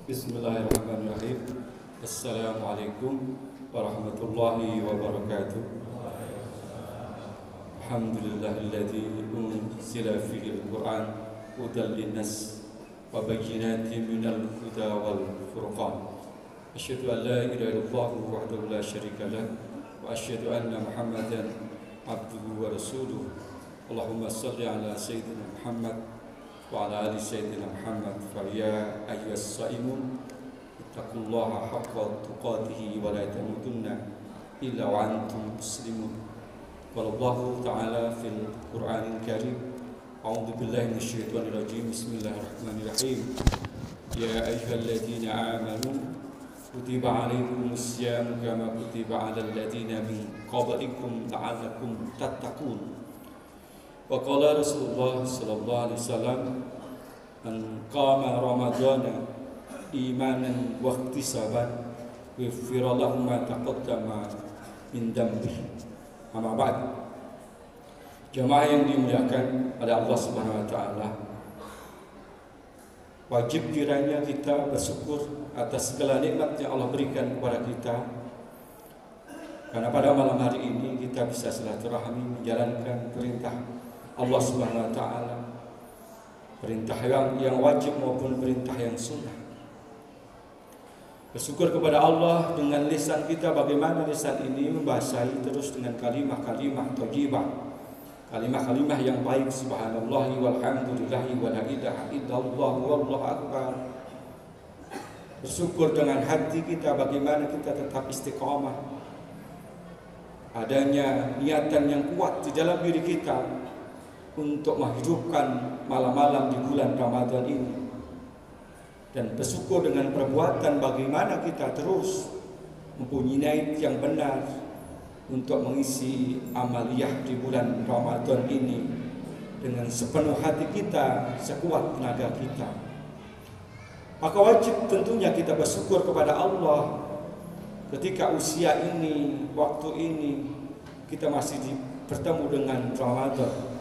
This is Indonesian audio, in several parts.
Bismillahirrahmanirrahim. Assalamualaikum warahmatullahi wabarakatuh. Alhamdulillahilladzi unzila fihil Qur'an hudan linnas wa bayyinatin minal huda wal furqan. Asyhadu an la ilaha illallah wahdahu la syarika lah wa asyhadu anna Muhammadan abduhu wa rasuluh. Allahumma shalli ala sayyidina Muhammad wa ala ali sayyidina Muhammad. Fa ya ayyuhas shaimun ittaqullaha haqqa tuqatih wa la tamutunna illa wa antum muslimun. Qala Allahu ta'ala fil Qur'anil Karim, a'udzu billahi minasyaitonir rajim. Bismillahirrahmanirrahim. Ya ayyuhalladzina amanu kutiba 'alaikumus syiyam kama kutiba 'alal ladzina min qablikum la'allakum tattaqun. Wa qala Rasulullah sallallahu alaihi wasallam, man qama ramadhana imanan wa ihtisaban ghufira lahu ma taqaddama min dhanbihi. Amma ba'd. Jemaah yang dimuliakan oleh Allah Subhanahu wa taala, wajib kiranya kita bersyukur atas segala nikmat yang Allah berikan kepada kita. Karena pada malam hari ini kita bisa silaturahmi menjalankan perintah Allah Subhanahu wa taala, perintah yang wajib maupun perintah yang sunnah. Bersyukur kepada Allah dengan lisan kita, bagaimana lisan ini membasahi terus dengan kalimah-kalimah thayyibah, kalimah-kalimah yang baik. Subhanallah walhamdulillahi wa la ilaha illallah wallahu akbar. Bersyukur dengan hati kita, bagaimana kita tetap istiqamah, adanya niatan yang kuat di dalam diri kita untuk menghidupkan malam-malam di bulan Ramadan ini. Dan bersyukur dengan perbuatan bagaimana kita terus mempunyai niat yang benar untuk mengisi amaliyah di bulan Ramadan ini dengan sepenuh hati kita, sekuat tenaga kita. Maka wajib tentunya kita bersyukur kepada Allah ketika usia ini, waktu ini kita masih bertemu dengan Ramadan.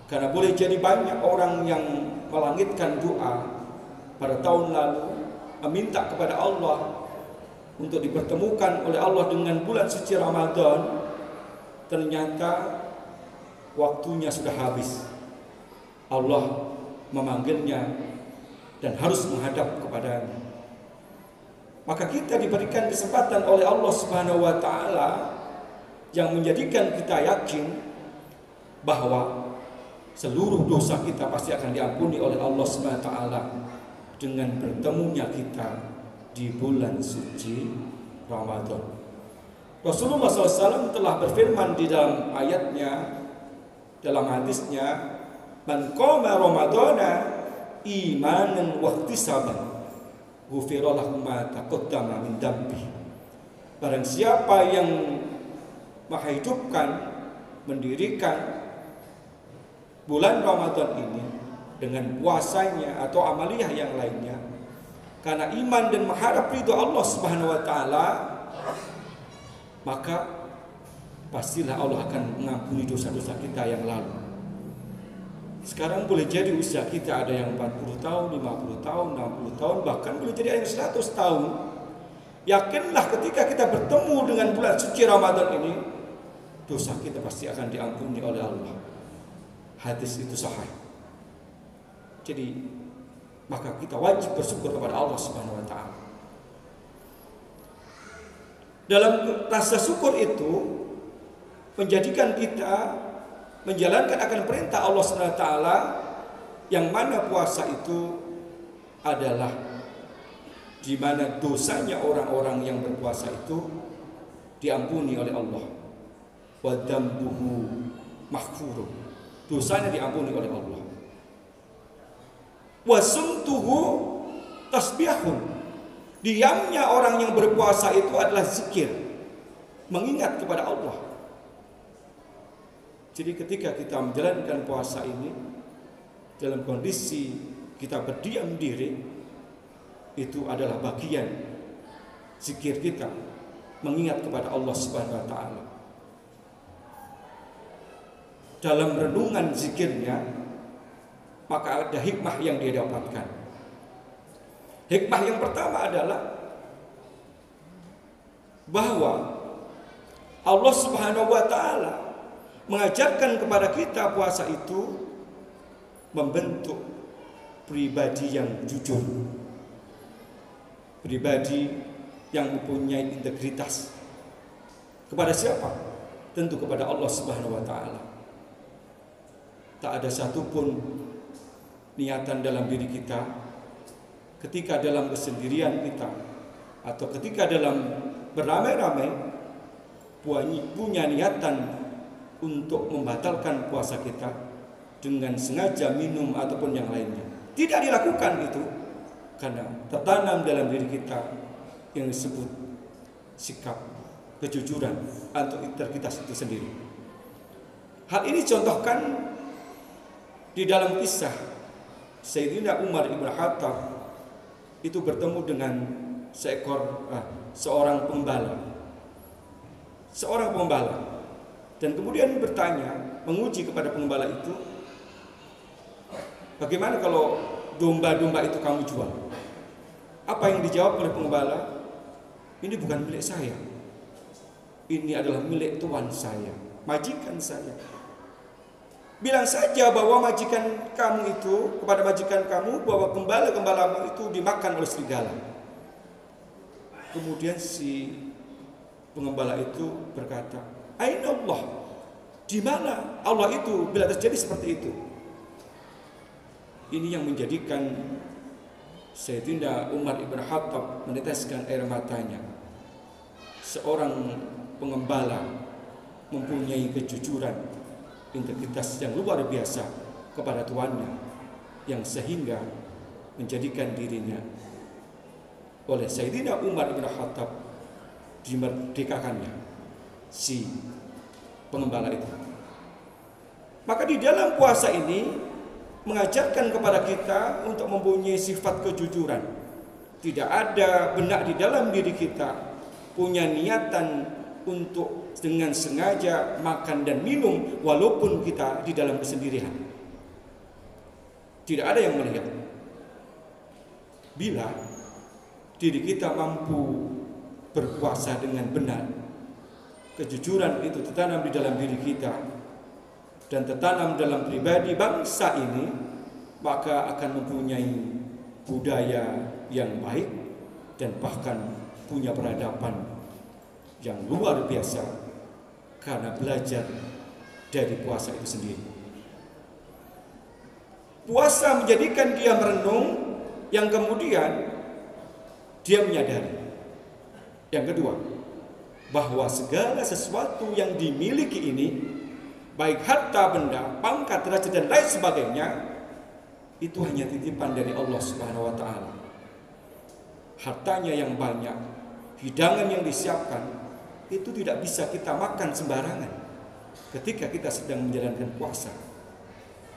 Karena boleh jadi banyak orang yang melangitkan doa pada tahun lalu, meminta kepada Allah untuk dipertemukan oleh Allah dengan bulan suci Ramadan. Ternyata waktunya sudah habis. Allah memanggilnya dan harus menghadap kepadanya. Maka kita diberikan kesempatan oleh Allah Subhanahu wa taala yang menjadikan kita yakin bahwa seluruh dosa kita pasti akan diampuni oleh Allah Subhanahu wa taala dengan bertemunya kita di bulan suci Ramadan. Rasulullah SAW telah berfirman di dalam ayatnya, dalam hadisnya, man qama ramadhana imanan wa ihtisaban ghufira lahu ma taqaddama min dhanbihi. Barang siapa yang menghidupkan, mendirikan bulan Ramadan ini dengan puasanya atau amaliyah yang lainnya karena iman dan mengharap ridho Allah Subhanahu wa taala, maka pastilah Allah akan mengampuni dosa-dosa kita yang lalu. Sekarang boleh jadi usia kita ada yang 40 tahun, 50 tahun, 60 tahun, bahkan boleh jadi ada yang 100 tahun. Yakinlah ketika kita bertemu dengan bulan suci Ramadan ini, dosa kita pasti akan diampuni oleh Allah. Hadis itu sahih. Jadi maka kita wajib bersyukur kepada Allah Subhanahu wa taala. Dalam rasa syukur itu menjadikan kita menjalankan akan perintah Allah Subhanahu wa taala, yang mana puasa itu adalah di mana dosanya orang-orang yang berpuasa itu diampuni oleh Allah. Wa dzambuhu maghfurun. Dosanya diampuni oleh Allah. Wa sumtuhu tasbihun. Diamnya orang yang berpuasa itu adalah zikir, mengingat kepada Allah. Jadi ketika kita menjalankan puasa ini dalam kondisi kita berdiam diri, itu adalah bagian zikir kita, mengingat kepada Allah Subhanahu wa taala. Dalam renungan zikirnya, maka ada hikmah yang dia dapatkan. Hikmah yang pertama adalah bahwa Allah Subhanahu wa taala mengajarkan kepada kita puasa itu membentuk pribadi yang jujur, pribadi yang mempunyai integritas. Kepada siapa? Tentu kepada Allah Subhanahu wa taala. Tak ada satupun niatan dalam diri kita ketika dalam kesendirian kita atau ketika dalam beramai-ramai punya niatan untuk membatalkan puasa kita dengan sengaja minum ataupun yang lainnya. Tidak dilakukan itu karena tertanam dalam diri kita yang disebut sikap kejujuran atau integritas itu sendiri. Hal ini contohkan di dalam kisah Sayyidina Umar ibn Khattab itu bertemu dengan seorang pembala. Seorang pembala. Dan kemudian bertanya, menguji kepada pembala itu, bagaimana kalau domba-domba itu kamu jual? Apa yang dijawab oleh pembala? Ini bukan milik saya. Ini adalah milik tuan saya, majikan saya. Bilang saja bahwa majikan kamu itu, kepada majikan kamu, bahwa gembala-gembalamu itu dimakan oleh serigala. Kemudian si pengembala itu berkata, Aina Allah? Di mana Allah itu bila terjadi seperti itu? Ini yang menjadikan Sayyidina Umar ibn Khattab meneteskan air matanya. Seorang pengembala mempunyai kejujuran, integritas yang luar biasa kepada tuannya, yang sehingga menjadikan dirinya oleh Sayyidina Umar ibn Khattab dimerdekakannya si pengembala itu. Maka di dalam puasa ini mengajarkan kepada kita untuk mempunyai sifat kejujuran. Tidak ada benak di dalam diri kita punya niatan untuk dengan sengaja makan dan minum walaupun kita di dalam kesendirian. Tidak ada yang melihat. Bila diri kita mampu berpuasa dengan benar, kejujuran itu tertanam di dalam diri kita dan tertanam dalam pribadi bangsa ini, maka akan mempunyai budaya yang baik dan bahkan punya peradaban yang luar biasa karena belajar dari puasa itu sendiri. Puasa menjadikan dia merenung, yang kemudian dia menyadari. Yang kedua, bahwa segala sesuatu yang dimiliki ini, baik harta benda, pangkat, derajat dan lain sebagainya, itu hanya titipan dari Allah Subhanahu wa taala. Hartanya yang banyak, hidangan yang disiapkan, itu tidak bisa kita makan sembarangan ketika kita sedang menjalankan puasa.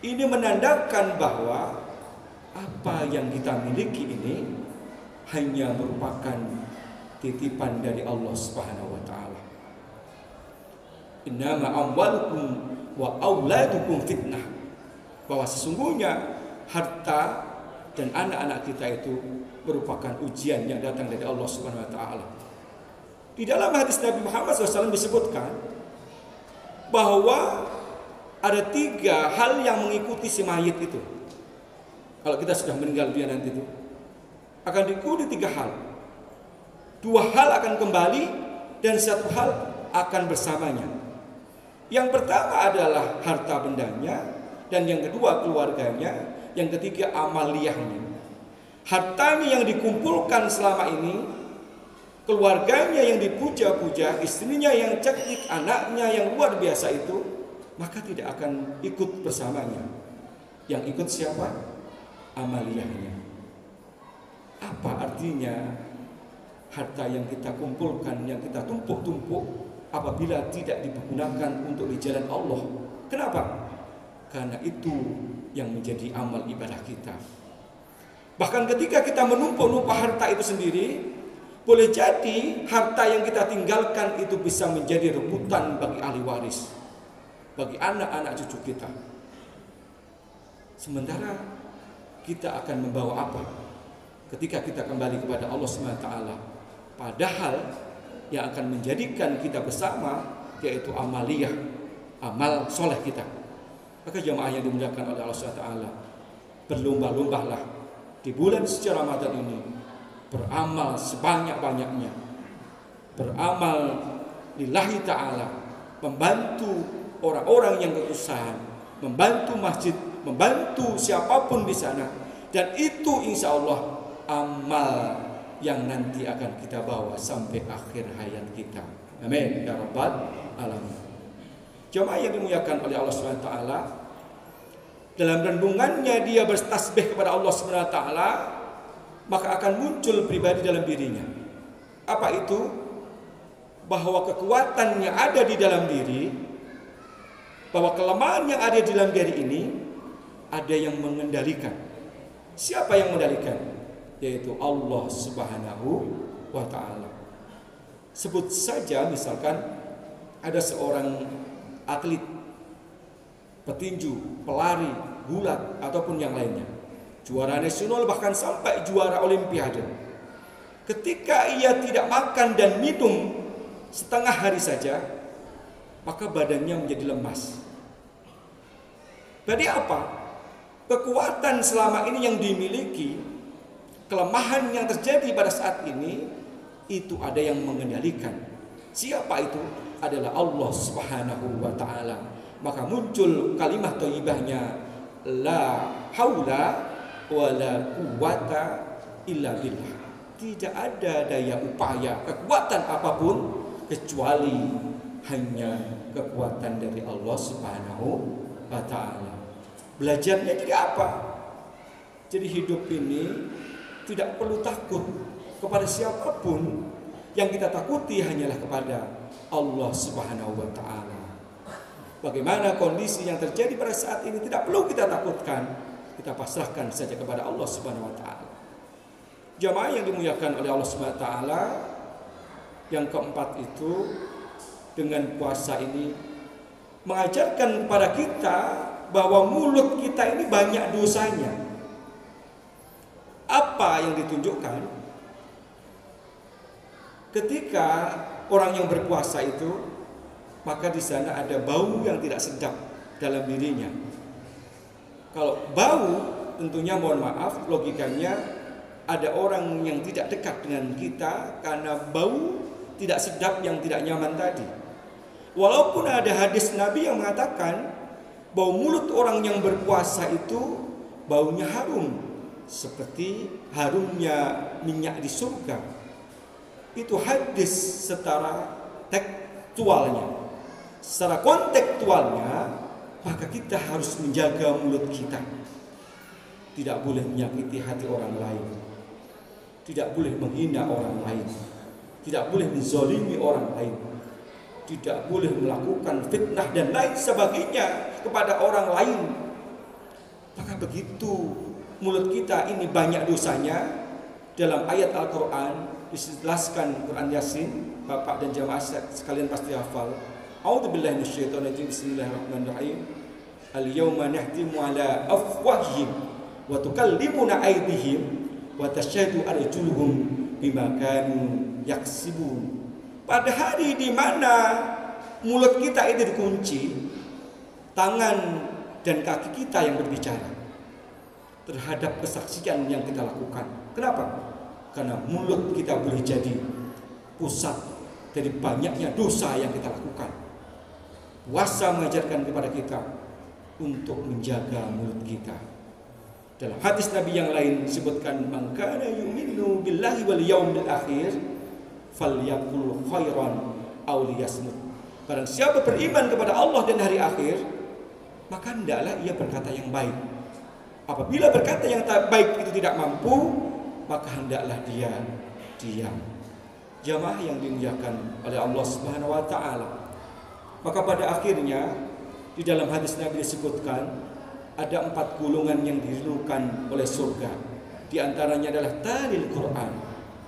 Ini menandakan bahwa apa yang kita miliki ini hanya merupakan titipan dari Allah Subhanahu wa taala. Innama amwalukum wa auladukum fitnah. Bahwa sesungguhnya harta dan anak-anak kita itu merupakan ujian yang datang dari Allah Subhanahu wa taala. Di dalam hadis Nabi Muhammad SAW disebutkan bahwa ada 3 hal yang mengikuti si mayit itu. Kalau kita sudah meninggal dia nanti itu akan diikuti 3 hal. 2 hal akan kembali dan 1 hal akan bersamanya. Yang pertama adalah harta bendanya, dan yang kedua keluarganya, yang ketiga amaliyahnya. Hartanya yang dikumpulkan selama ini, keluarganya yang dipuja-puja, istrinya yang cantik, anaknya yang luar biasa itu, maka tidak akan ikut bersamanya. Yang ikut siapa? Amaliyahnya. Apa artinya harta yang kita kumpulkan, yang kita tumpuk-tumpuk, apabila tidak digunakan untuk di jalan Allah? Kenapa? Karena itu yang menjadi amal ibadah kita. Bahkan ketika kita menumpuk-numpuk harta itu sendiri, boleh jadi harta yang kita tinggalkan itu bisa menjadi rebutan bagi ahli waris, bagi anak-anak cucu kita. Sementara kita akan membawa apa ketika kita kembali kepada Allah SWT. Padahal yang akan menjadikan kita bersama yaitu amaliyah, amal soleh kita. Maka jamaah yang dimuliakan oleh Allah SWT, berlomba-lombalah di bulan suci Ramadan ini beramal sebanyak-banyaknya, beramal lillahi ta'ala, membantu orang-orang yang kesusahan, membantu masjid, membantu siapapun di sana. Dan itu insya Allah amal yang nanti akan kita bawa sampai akhir hayat kita. Amin ya rabbal alamin. Jemaah yang dimuliakan oleh Allah SWT, dalam renungannya dia bertasbih kepada Allah SWT, maka akan muncul pribadi dalam dirinya. Apa itu? Bahwa kekuatan yang ada di dalam diri, bahwa kelemahan yang ada di dalam diri ini ada yang mengendalikan. Siapa yang mengendalikan? Yaitu Allah Subhanahu wa ta'ala. Sebut saja misalkan ada seorang atlet, petinju, pelari, gulat ataupun yang lainnya, juara nasional bahkan sampai juara olimpiade. Ketika ia tidak makan dan minum setengah hari saja, maka badannya menjadi lemas. Berarti apa? Kekuatan selama ini yang dimiliki, kelemahan yang terjadi pada saat ini, itu ada yang mengendalikan. Siapa itu? Adalah Allah Subhanahu wa ta'ala. Maka muncul kalimat thayyibahnya, la haula wa la quwata illa billah. Tidak ada daya upaya, kekuatan apapun kecuali hanya kekuatan dari Allah Subhanahu wa ta'ala. Belajarnya jadi apa? Jadi hidup ini tidak perlu takut kepada siapapun. Yang kita takuti hanyalah kepada Allah Subhanahu wa ta'ala. Bagaimana kondisi yang terjadi pada saat ini tidak perlu kita takutkan. Kita pasrahkan saja kepada Allah Subhanahu wa ta'ala. Jamaah yang dimuliakan oleh Allah Subhanahu wa ta'ala, yang keempat itu, dengan puasa ini mengajarkan kepada kita bahwa mulut kita ini banyak dosanya. Apa yang ditunjukkan? Ketika orang yang berpuasa itu, maka di sana ada bau yang tidak sedap dalam dirinya. Kalau bau, tentunya mohon maaf, logikanya ada orang yang tidak dekat dengan kita karena bau tidak sedap yang tidak nyaman tadi. Walaupun ada hadis Nabi yang mengatakan bau mulut orang yang berpuasa itu baunya harum, seperti harumnya minyak di surga. Itu hadis secara tekstualnya. Secara kontekstualnya, maka kita harus menjaga mulut kita. Tidak boleh menyakiti hati orang lain, tidak boleh menghina orang lain, tidak boleh menzalimi orang lain, tidak boleh melakukan fitnah dan lain sebagainya kepada orang lain. Maka begitu mulut kita ini banyak dosanya, dalam ayat Al-Quran dijelaskan, Quran Yasin, Bapak dan jamaah sekalian pasti hafal. A'udzubillahi minasyaitonirrajim. Bismillahirrahmanirrahim. Al-yawma nahtimu ala afwahihim wa tukallimuna aydihim wa tashhadu arjuluhum bima kanu yaksibun. Pada hari di mana mulut kita itu dikunci, tangan dan kaki kita yang berbicara terhadap kesaksian yang kita lakukan. Kenapa? Karena mulut kita boleh jadi pusat dari banyaknya dosa yang kita lakukan. Puasa mengajarkan kepada kita untuk menjaga mulut kita. Dalam hadis Nabi yang lain disebutkan, man kana yu'minu billahi wal yaumil akhir falyaqul khairan aw liyasmut. Barang siapa beriman kepada Allah dan hari akhir, maka hendaklah ia berkata yang baik. Apabila berkata yang baik itu tidak mampu, maka hendaklah dia diam. Jamaah yang dimuliakan oleh Allah Subhanahu wa ta'ala, maka pada akhirnya di dalam hadis Nabi disebutkan ada 4 golongan yang dirindukan oleh surga. Di antaranya adalah talil Quran,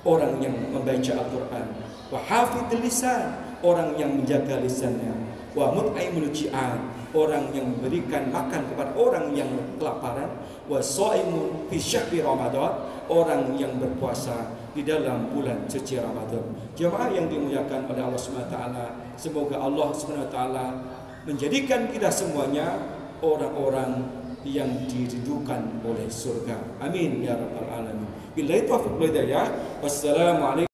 orang yang membaca Al-Quran, wa hafidhul lisan, orang yang menjaga lisannya, wa mut'imul ji'an, orang yang memberikan makan kepada orang yang kelaparan, wasaimu fi syahri Ramadan, orang yang berpuasa di dalam bulan suci Ramadan. Jemaah yang dimuliakan oleh Allah Subhanahu wa taala, semoga Allah Subhanahu wa taala menjadikan kita semuanya orang-orang yang diridhukan oleh surga. Amin ya rabbal alamin. Billahi taufiq wal hidayah. Wassalamualaikum